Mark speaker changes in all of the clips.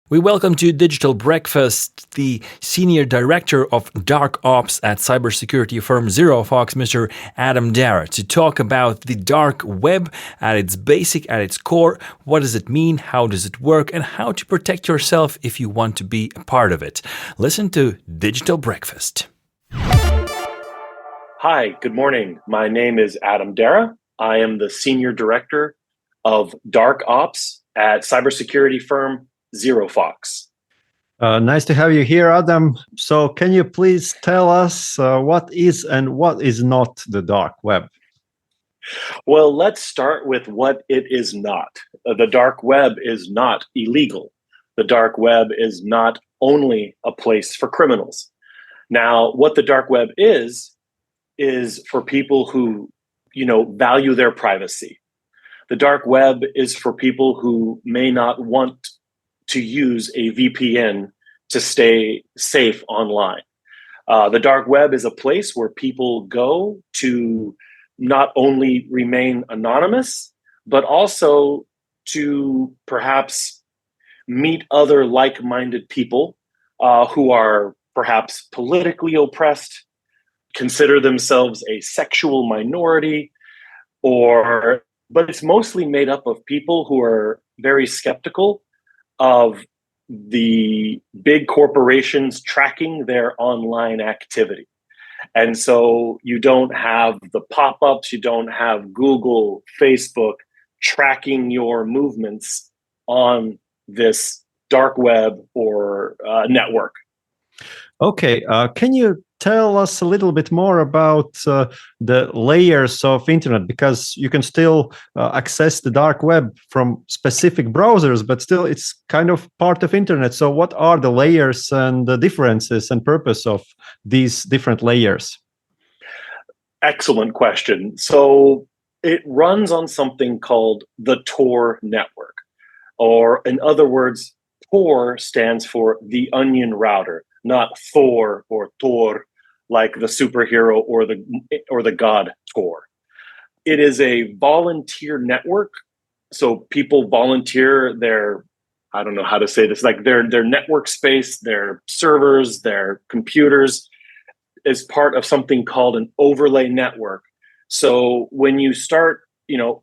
Speaker 1: We welcome to Digital Breakfast the Senior Director of Dark Ops at cybersecurity firm ZeroFox, Mr. Ādams Darra, to talk about the dark web at its basic, at its core. What does it mean? How does it work? And how to protect yourself if you want to be a part of it. Listen to Digital Breakfast.
Speaker 2: Hi, good morning. My name is Ādams Darra. I am the Senior Director of Dark Ops at cybersecurity firm ZeroFox.
Speaker 3: Nice to have you here, Adam. So can you please tell us what is and what is not the dark web?
Speaker 2: Well, let's start with what it is not. The dark web is not illegal. The dark web is not only a place for criminals. Now, what the dark web is for people who, value their privacy. The dark web is for people who may not want to use a VPN to stay safe online. The dark web is a place where people go to not only remain anonymous, but also to perhaps meet other like-minded people who are perhaps politically oppressed, consider themselves a sexual minority, but it's mostly made up of people who are very skeptical of the big corporations tracking their online activity. And so you don't have the pop-ups, you don't have Google, Facebook tracking your movements on this dark web or network.
Speaker 3: Okay, can you tell us a little bit more about the layers of internet? Because you can still access the dark web from specific browsers, but still it's kind of part of internet. So what are the layers and the differences and purpose of these different layers?
Speaker 2: Excellent question. So it runs on something called the Tor network, or in other words, Tor stands for the onion router, not Thor or Thor, like the superhero or the god Thor. It is a volunteer network. So people volunteer their, I don't know how to say this, like their network space, their servers, their computers as part of something called an overlay network. So when you start,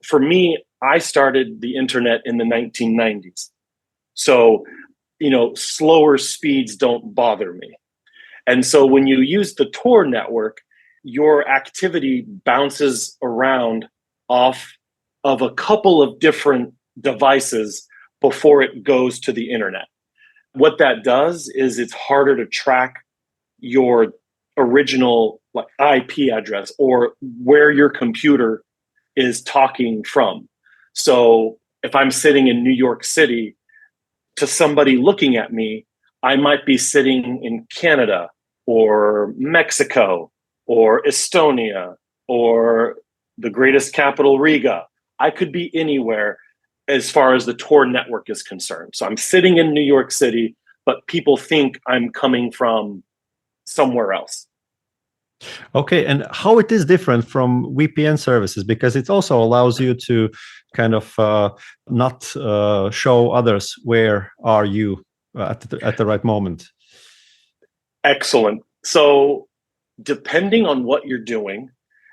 Speaker 2: for me, I started the internet in the 1990s. So, slower speeds don't bother me. And so when you use the Tor network, your activity bounces around off of a couple of different devices before it goes to the internet. What that does is it's harder to track your original IP address or where your computer is talking from. So if I'm sitting in New York City, to somebody looking at me, I might be sitting in Canada or Mexico or Estonia or the greatest capital, Riga. I could be anywhere as far as the Tor network is concerned. So I'm sitting in New York City, but people think I'm coming from somewhere else.
Speaker 3: Okay, and how it is different from VPN services? Because it also allows you to kind of not show others where are you at the right moment.
Speaker 2: Excellent. So depending on what you're doing,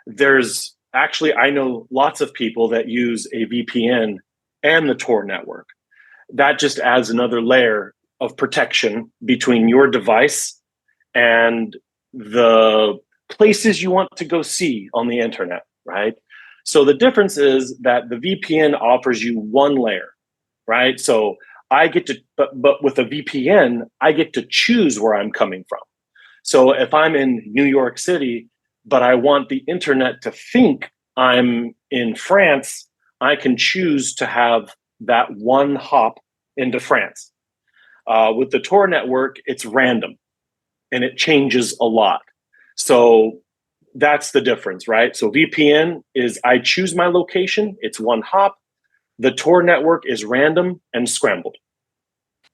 Speaker 2: there's actually, I know lots of people that use a VPN and the Tor network. That just adds another layer of protection between your device and the places you want to go see on the internet, right? So the difference is that the VPN offers you one layer, right? So I get to, but with a VPN, I get to choose where I'm coming from. So if I'm in New York City, but I want the internet to think I'm in France, I can choose to have that one hop into France. With the Tor network, it's random and it changes a lot. So that's the difference, right? So VPN is I choose my location, it's one hop. The Tor network is random and scrambled.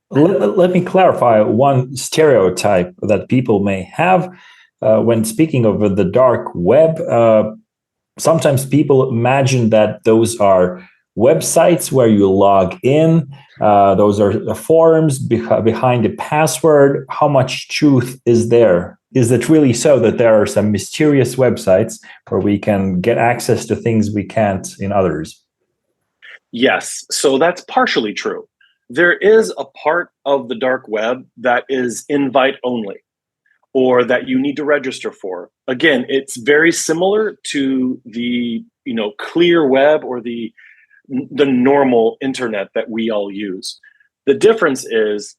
Speaker 4: Let me clarify one stereotype that people may have when speaking of the dark web. Sometimes people imagine that those are websites where you log in. Those are the forums behind the password. How much truth is there? Is it really so that there are some mysterious websites where we can get access to things we can't in others?
Speaker 2: Yes, so that's partially true. There is a part of the dark web that is invite only, or that you need to register for. Again, it's very similar to the clear web or the normal internet that we all use. The difference is,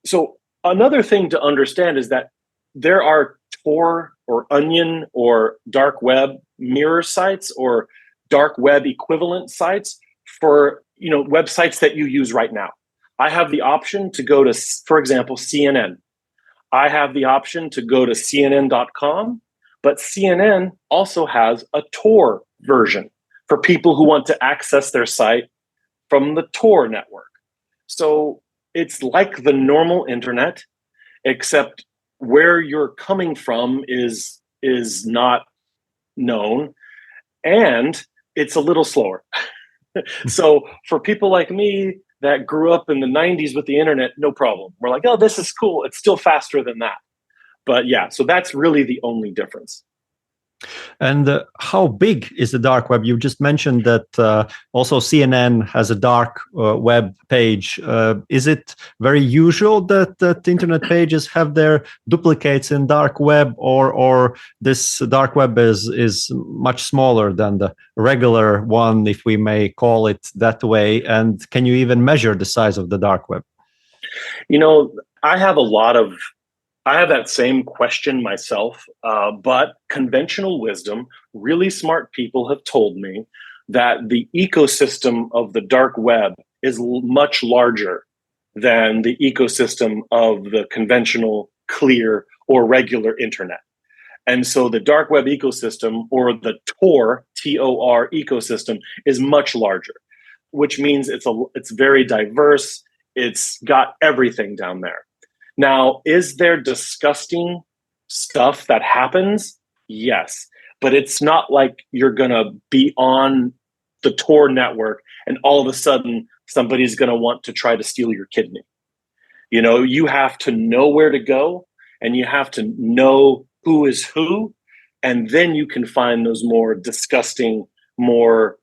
Speaker 2: so another thing to understand is that there are Tor or Onion or dark web mirror sites or dark web equivalent sites for websites that you use right now. I have the option to go to, for example, CNN. I have the option to go to CNN.com, but CNN also has a Tor version for people who want to access their site from the Tor network. So it's like the normal internet, except where you're coming from is not known, and it's a little slower. So for people like me that grew up in the 90s with the internet, no problem. We're like, oh, this is cool. It's still faster than that. But yeah, so that's really the only difference.
Speaker 3: And how big is the dark web? You just mentioned that also CNN has a dark web page. Is it very usual that internet pages have their duplicates in dark web, or this dark web is much smaller than the regular one, if we may call it that way? And can you even measure the size of the dark web?
Speaker 2: I have that same question myself, but conventional wisdom, really smart people have told me that the ecosystem of the dark web is much larger than the ecosystem of the conventional, clear, or regular internet. And so the dark web ecosystem, or the Tor, T-O-R ecosystem, is much larger, which means it's very diverse. It's got everything down there. Now, is there disgusting stuff that happens? Yes, but it's not like you're going to be on the Tor network and all of a sudden somebody's going to want to try to steal your kidney. You have to know where to go, and you have to know who is who, and then you can find those more disgusting, more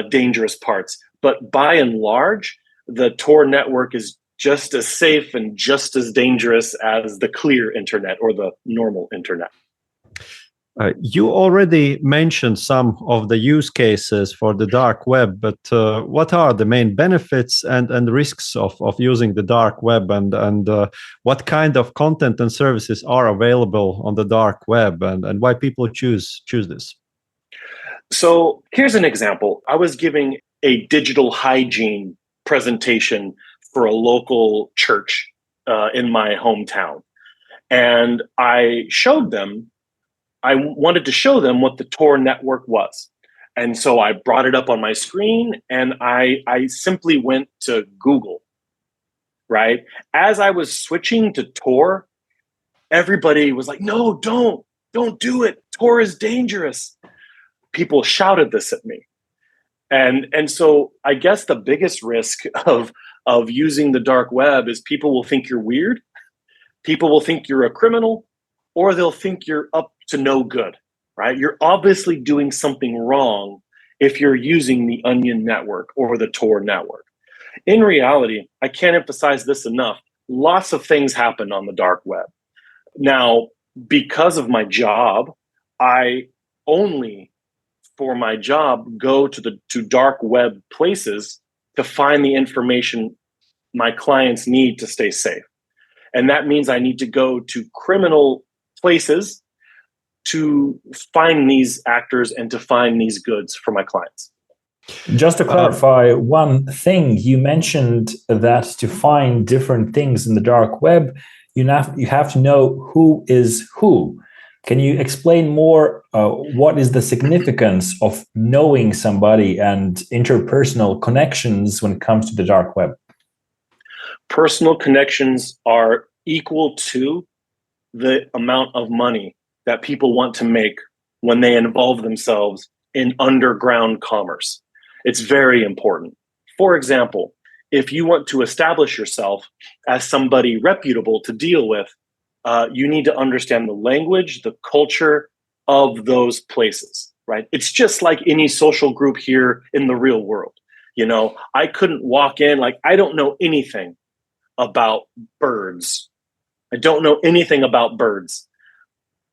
Speaker 2: dangerous parts. But by and large, the Tor network is just as safe and just as dangerous as the clear internet or the normal internet.
Speaker 3: You already mentioned some of the use cases for the dark web, but what are the main benefits and risks of using the dark web, and what kind of content and services are available on the dark web, and why people choose this?
Speaker 2: So here's an example. I was giving a digital hygiene presentation for a local church in my hometown. And I wanted to show them what the Tor network was. And so I brought it up on my screen, and I simply went to Google, right? As I was switching to Tor, everybody was like, no, don't do it. Tor is dangerous. People shouted this at me. And so I guess the biggest risk of using the dark web is people will think you're weird, people will think you're a criminal, or they'll think you're up to no good, right? You're obviously doing something wrong if you're using the Onion network or the Tor network. In reality, I can't emphasize this enough. Lots of things happen on the dark web. Now, because of my job, I only for my job go to dark web places to find the information my clients need to stay safe. And that means I need to go to criminal places to find these actors and to find these goods for my clients.
Speaker 4: Just to clarify one thing, you mentioned that to find different things in the dark web, you have to know who is who. Can you explain more what is the significance of knowing somebody and interpersonal connections when it comes to the dark web?
Speaker 2: Personal connections are equal to the amount of money that people want to make when they involve themselves in underground commerce. It's very important. For example, if you want to establish yourself as somebody reputable to deal with, you need to understand the language, the culture of those places, right? It's just like any social group here in the real world. I couldn't walk in, like, I don't know anything about birds. I don't know anything about birds.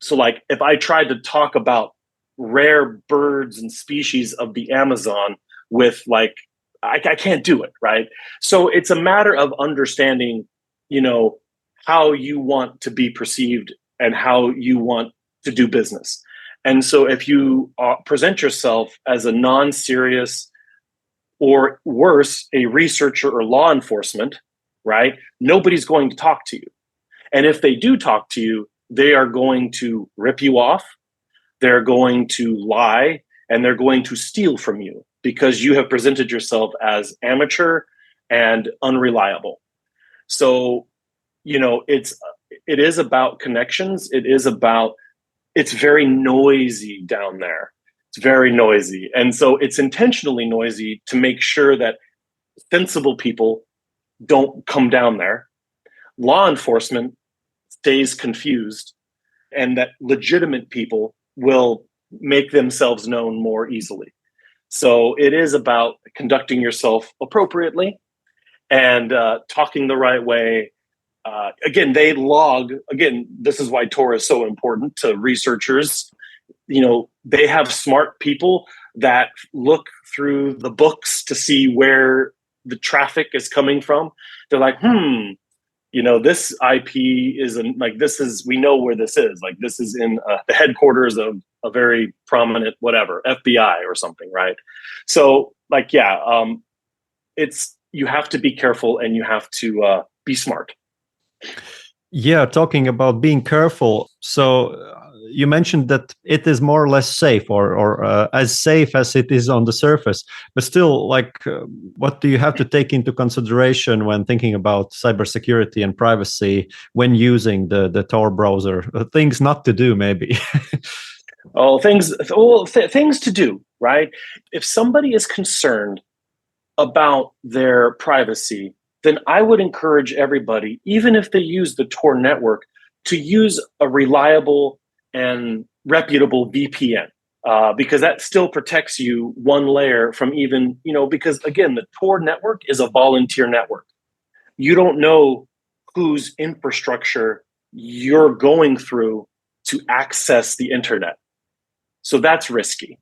Speaker 2: So, like, if I tried to talk about rare birds and species of the Amazon with, like, I can't do it, right? So it's a matter of understanding, how you want to be perceived and how you want to do business. And so if you present yourself as a non-serious, or worse, a researcher or law enforcement, right? Nobody's going to talk to you. And if they do talk to you, they are going to rip you off, they're going to lie, and they're going to steal from you because you have presented yourself as amateur and unreliable. So, it is about connections. It's very noisy down there. It's very noisy. And so it's intentionally noisy to make sure that sensible people don't come down there. Law enforcement stays confused, and that legitimate people will make themselves known more easily. So it is about conducting yourself appropriately and talking the right way. Again, they log. Again, this is why Tor is so important to researchers. They have smart people that look through the books to see where the traffic is coming from. They're like, this IP isn't like, we know where this is. Like, this is in the headquarters of a very prominent, whatever, FBI or something, right? So, like, you have to be careful and you have to be smart.
Speaker 3: Yeah, talking about being careful. So you mentioned that it is more or less safe, or as safe as it is on the surface. But still, like, what do you have to take into consideration when thinking about cybersecurity and privacy when using the Tor browser? Things not to do, maybe.
Speaker 2: Things to do, right? If somebody is concerned about their privacy, then I would encourage everybody, even if they use the Tor network, to use a reliable and reputable VPN, because that still protects you one layer from even, because again, the Tor network is a volunteer network. You don't know whose infrastructure you're going through to access the internet. So that's risky,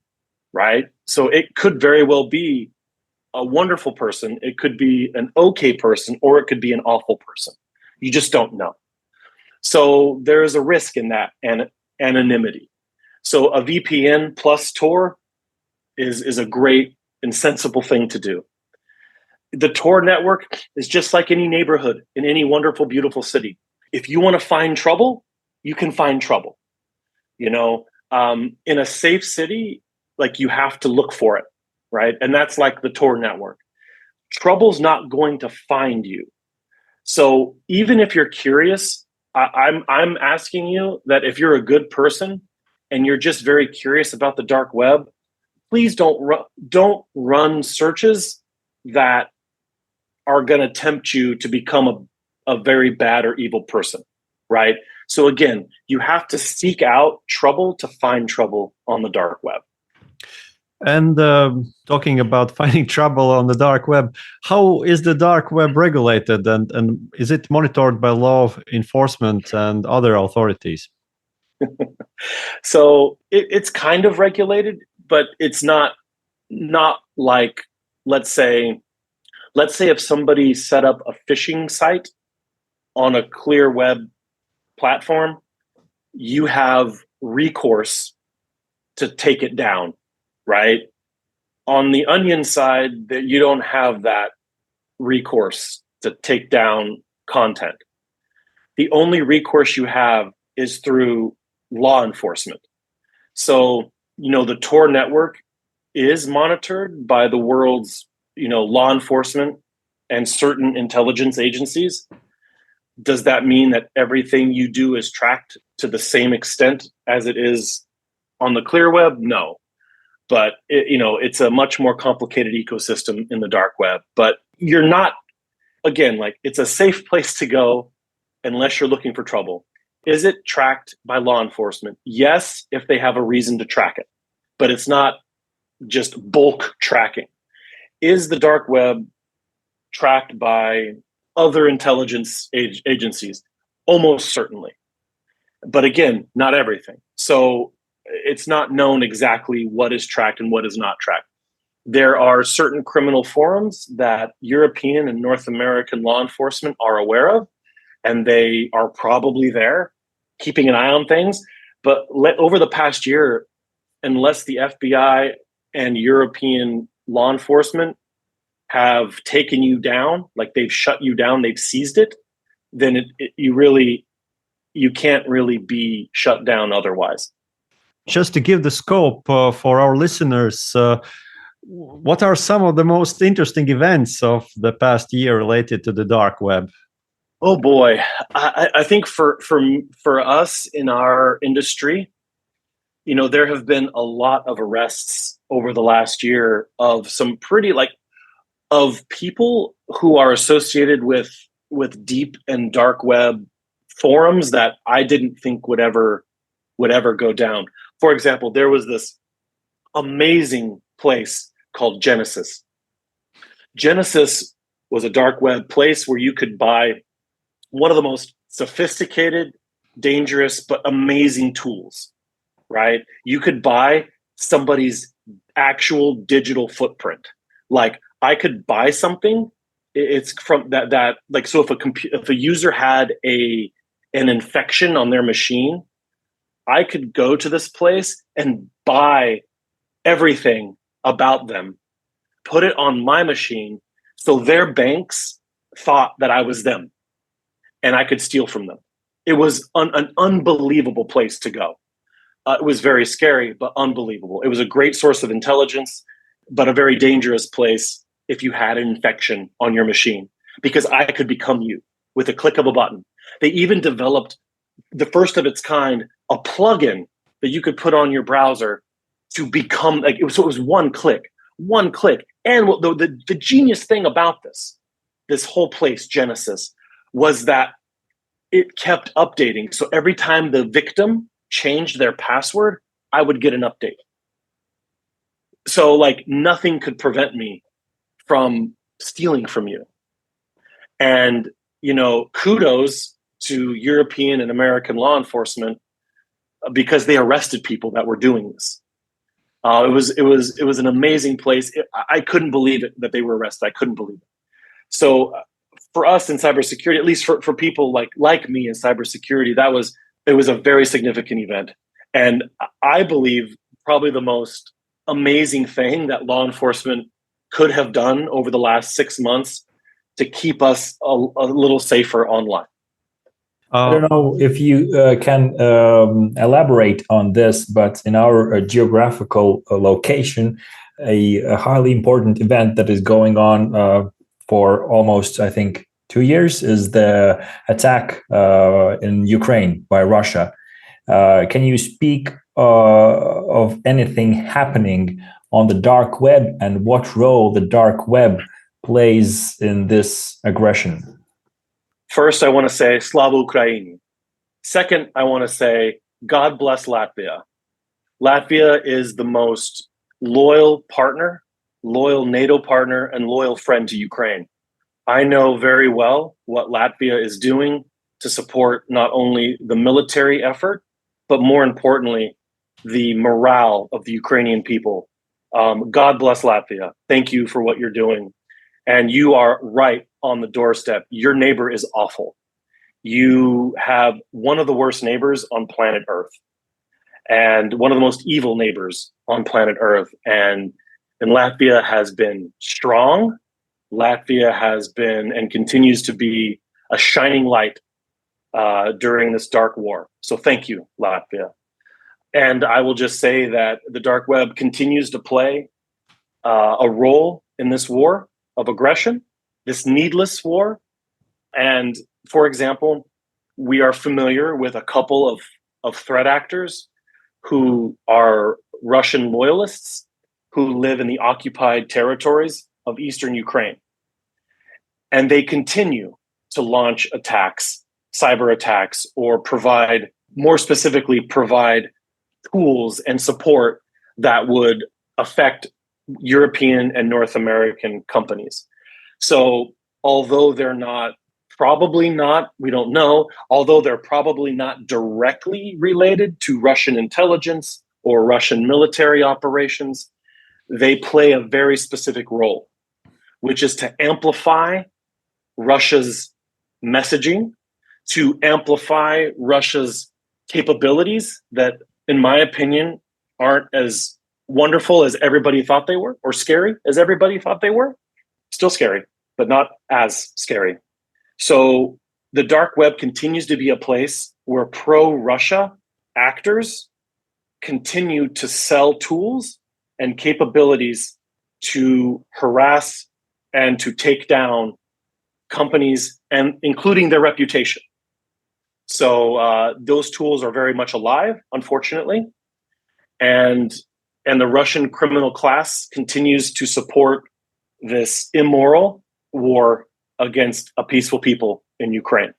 Speaker 2: right? So it could very well be a wonderful person, it could be an okay person, or it could be an awful person. You just don't know. So there is a risk in that anonymity. So a VPN plus Tor is a great and sensible thing to do. The Tor network is just like any neighborhood in any wonderful, beautiful city. If you want to find trouble, you can find trouble. In a safe city, like, you have to look for it. Right? And that's like the Tor network. Trouble's not going to find you. So even if you're curious, I'm asking you that if you're a good person and you're just very curious about the dark web, please don't run searches that are going to tempt you to become a very bad or evil person, right? So again, you have to seek out trouble to find trouble on the dark web.
Speaker 3: And talking about finding trouble on the dark web, how is the dark web regulated, and is it monitored by law enforcement and other authorities?
Speaker 2: So it's kind of regulated, but it's not like, let's say if somebody set up a phishing site on a clear web platform, you have recourse to take it down. Right? On the Onion side, that you don't have that recourse to take down content. The only recourse you have is through law enforcement. So, the Tor network is monitored by the world's, law enforcement and certain intelligence agencies. Does that mean that everything you do is tracked to the same extent as it is on the clear web? No. but it's a much more complicated ecosystem in the dark web. But you're not, again, like, it's a safe place to go unless you're looking for trouble. Is it tracked by law enforcement? Yes, if they have a reason to track it, but it's not just bulk tracking. Is the dark web tracked by other intelligence agencies? Almost certainly. But again, not everything. So it's not known exactly what is tracked and what is not tracked. There are certain criminal forums that European and North American law enforcement are aware of, and they are probably there, keeping an eye on things. But over the past year, unless the FBI and European law enforcement have taken you down, like they've shut you down, they've seized it, then you can't really be shut down otherwise.
Speaker 3: Just to give the scope for our listeners, what are some of the most interesting events of the past year related to the dark web?
Speaker 2: Oh boy, I think for us in our industry, there have been a lot of arrests over the last year of some pretty of people who are associated with deep and dark web forums that I didn't think would ever go down. For example, there was this amazing place called Genesis. Genesis was a dark web place where you could buy one of the most sophisticated, dangerous, but amazing tools, right? You could buy somebody's actual digital footprint. Like, I could buy something. It's from that like, so if a user had an infection on their machine, I could go to this place and buy everything about them, put it on my machine, so their banks thought that I was them, and I could steal from them. It was an unbelievable place to go. It was very scary, but unbelievable. It was a great source of intelligence, but a very dangerous place if you had an infection on your machine, because I could become you with a click of a button. They even developed the first of its kind, a plugin that you could put on your browser to become so it was one click. And the genius thing about this whole place, Genesis, was that it kept updating. So every time the victim changed their password, I would get an update. So nothing could prevent me from stealing from you. And, kudos to European and American law enforcement, because they arrested people that were doing this. It was an amazing place. I couldn't believe it that they were arrested. I couldn't believe it. So for us in cybersecurity, at least for people like me in cybersecurity, it was a very significant event. And I believe probably the most amazing thing that law enforcement could have done over the last 6 months to keep us a little safer online.
Speaker 4: I don't know if you can elaborate on this, but in our geographical location, a highly important event that is going on for almost, I think, 2 years is the attack in Ukraine by Russia. Can you speak of anything happening on the dark web and what role the dark web plays in this aggression?
Speaker 2: First, I want to say Slava Ukraini. Second, I want to say God bless Latvia. Latvia is the most loyal partner, loyal NATO partner, and loyal friend to Ukraine. I know very well what Latvia is doing to support not only the military effort, but more importantly, the morale of the Ukrainian people. God bless Latvia. Thank you for what you're doing. And you are right on the doorstep. Your neighbor is awful. You have one of the worst neighbors on planet Earth, and one of the most evil neighbors on planet Earth. And Latvia has been strong. Latvia has been and continues to be a shining light during this dark war. So thank you, Latvia. And I will just say that the dark web continues to play a role in this war of aggression, this needless war. And for example, we are familiar with a couple of threat actors who are Russian loyalists who live in the occupied territories of eastern Ukraine. And they continue to launch attacks, cyber attacks, or more specifically, provide tools and support that would affect European and North American companies. So although they're we don't know, although they're probably not directly related to Russian intelligence or Russian military operations, they play a very specific role, which is to amplify Russia's messaging, to amplify Russia's capabilities that, in my opinion, aren't as wonderful as everybody thought they were, or scary as everybody thought they were. Still scary, but not as scary. So the dark web continues to be a place where pro-Russia actors continue to sell tools and capabilities to harass and to take down companies, and including their reputation. So those tools are very much alive, unfortunately, and the Russian criminal class continues to support this immoral war against a peaceful people in Ukraine.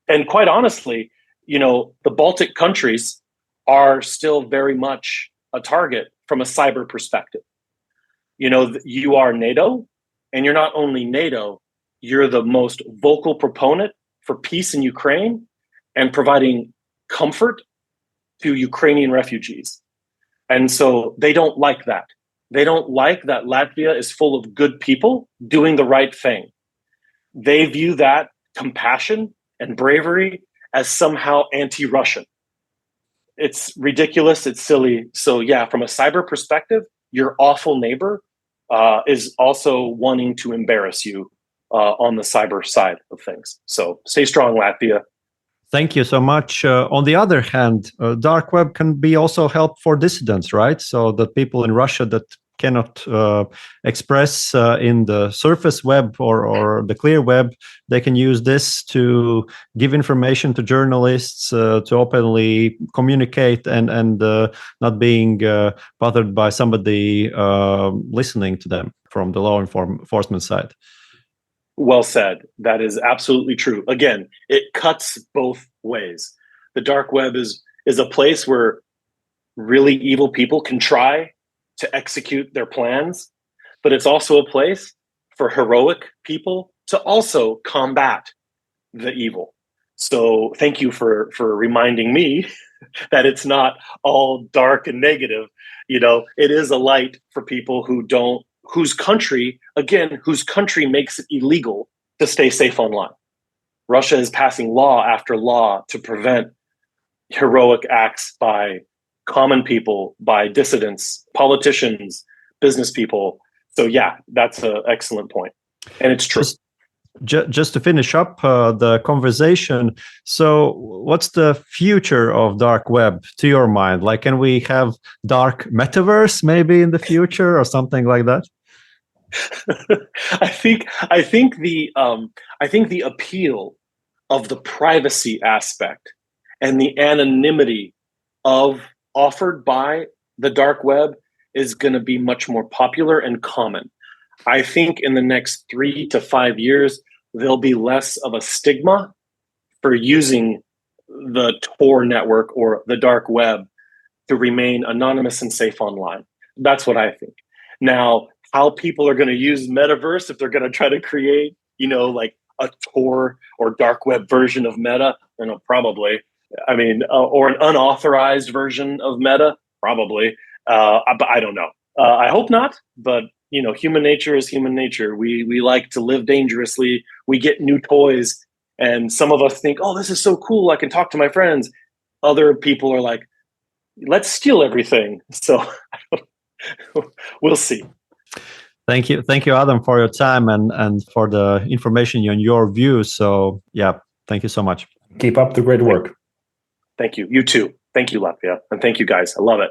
Speaker 2: And quite honestly, the Baltic countries are still very much a target from a cyber perspective. You are NATO, and you're not only NATO, you're the most vocal proponent for peace in Ukraine and providing comfort to Ukrainian refugees. And so they don't like that. They don't like that Latvia is full of good people doing the right thing. They view that compassion and bravery as somehow anti-Russian. It's ridiculous. It's silly. So yeah, from a cyber perspective, your awful neighbor is also wanting to embarrass you on the cyber side of things. So stay strong, Latvia.
Speaker 3: Thank you so much. On the other hand, dark web can be also help for dissidents, right? So that people in Russia that cannot express in the surface web or the clear web, they can use this to give information to journalists, to openly communicate and not being bothered by somebody listening to them from the law enforcement side.
Speaker 2: Well said. That is absolutely true. Again, it cuts both ways. The dark web is a place where really evil people can try to execute their plans, but it's also a place for heroic people to also combat the evil. So thank you for reminding me that it's not all dark and negative. It is a light for people whose country makes it illegal to stay safe online. Russia is passing law after law to prevent heroic acts by common people, by dissidents, politicians, business people. So yeah, that's an excellent point. And it's true.
Speaker 3: Just to finish up the conversation, so what's the future of dark web to your mind? Like, can we have dark metaverse maybe in the future or something like that?
Speaker 2: I think the appeal of the privacy aspect and the anonymity offered by the dark web is going to be much more popular and common. I think in the next 3 to 5 years, there'll be less of a stigma for using the Tor network or the dark web to remain anonymous and safe online. That's what I think. Now, how people are going to use metaverse, if they're going to try to create, like a Tor or dark web version of Meta, probably. I mean, or an unauthorized version of Meta, probably. But I don't know. I hope not. But human nature is human nature. We like to live dangerously. We get new toys, and some of us think, "Oh, this is so cool! I can talk to my friends." Other people are like, "Let's steal everything." So we'll see.
Speaker 3: Thank you, Adam, for your time and for the information on your views. So yeah, thank you so much.
Speaker 4: Keep up the great work.
Speaker 2: Thank you. You too. Thank you, Latvia, and thank you guys. I love it.